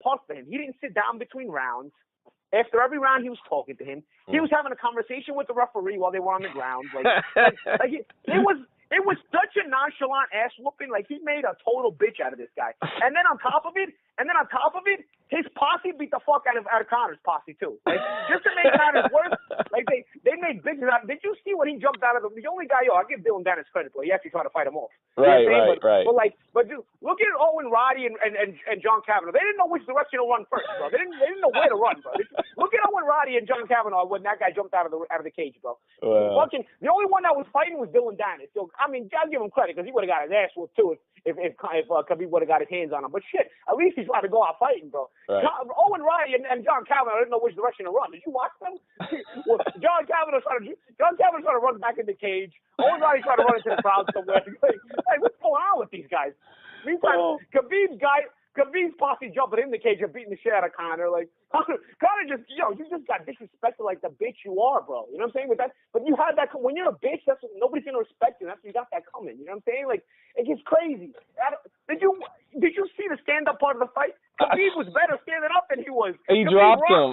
parked for him. He didn't sit down between rounds. After every round, he was talking to him. He was having a conversation with the referee while they were on the ground. It was such a nonchalant ass whooping. Like, he made a total bitch out of this guy. And then on top of it, his posse beat the fuck out of Conor's posse too. Like, just to make matters worse, like they made big. Did you see when he jumped out of the only guy? I'll give Dylan Dennis credit for. He actually tried to fight him off. Right. But dude, look at Owen Roddy and John Kavanaugh. They didn't know which direction to run first, bro. They didn't know where to run, bro. Look at Owen Roddy and John Kavanaugh when that guy jumped out of the cage, bro. The only one that was fighting was Dylan Dennis. So I mean, I'll give him credit because he would have got his ass whooped too if Khabib would have got his hands on him. But shit, at least he tried to go out fighting, bro. Right. Owen Roddy and John Kavanaugh didn't know which direction to run. Did you watch them? Well, John Kavanaugh tried to run back in the cage. Owen Roddy tried to run into the crowd somewhere. Like, what's going on with these guys? Meantime, Khabib's posse jumping in the cage and beating the shit out of Conor. Like, Conor just, you just got disrespected like the bitch you are, bro. You know what I'm saying? But you had that, when you're a bitch, nobody's going to respect you. You got that coming. You know what I'm saying? Like, it gets crazy. Did you see the stand-up part of the fight? Khabib was better standing up than he was. He dropped him.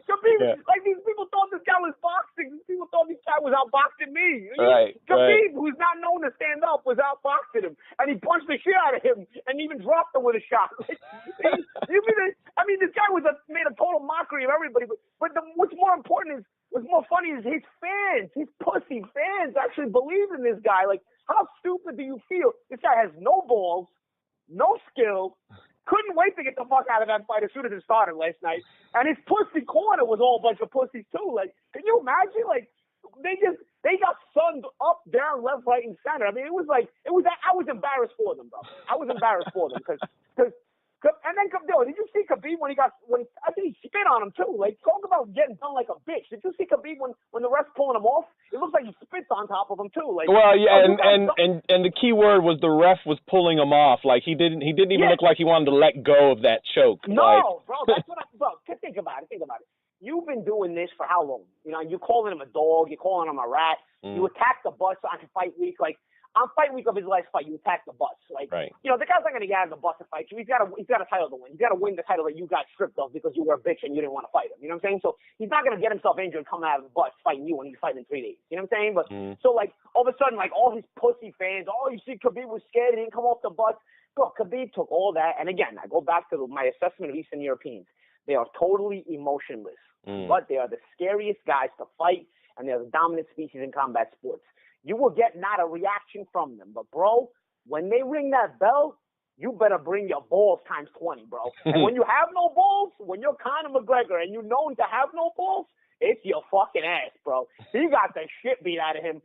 Khabib, like, these people thought this guy was boxing. These people thought this guy was outboxing me. Right. Khabib, who's not known to stand up, was outboxing him. And he punched the shit out of him and even dropped him with a shot. This guy made a total mockery of everybody. But what's more important what's more funny is his fans, his pussy fans actually believe in this guy. Like, how stupid do you feel? This guy has no balls, no skill, couldn't wait to get the fuck out of that fight as soon as it started last night. And his pussy corner was all a bunch of pussies too. Like, can you imagine? Like, they got sunned up, down, left, right, and center. I mean, I was embarrassed for them, bro. I was embarrassed for them because. And then, did you see Khabib when I think he spit on him too? Like, talk about getting done like a bitch. Did you see Khabib when the ref's pulling him off? It looks like he spits on top of him too. Like, well, yeah, and the key word was the ref was pulling him off. Like, he didn't even look like he wanted to let go of that choke. No, bro, that's what think about it. You've been doing this for how long? You know, you're calling him a dog, you're calling him a rat. You attacked the bus on fight week, like. On fight week of his last fight, you attacked the bus. Like, right. You know, the guy's not going to get out of the bus to fight you. He's got a title to win. He's got to win the title that you got stripped of because you were a bitch and you didn't want to fight him. You know what I'm saying? So he's not going to get himself injured coming out of the bus fighting you when he's fighting in 3 days. You know what I'm saying? But so, like, all of a sudden, like, all his pussy fans, you see Khabib was scared. He didn't come off the bus. Bro, Khabib took all that. And again, I go back to my assessment of Eastern Europeans. They are totally emotionless. But they are the scariest guys to fight, and they're the dominant species in combat sports. You will get not a reaction from them. But, bro, when they ring that bell, you better bring your balls times 20, bro. And when you have no balls, when you're Conor McGregor and you're known to have no balls, it's your fucking ass, bro. He got the shit beat out of him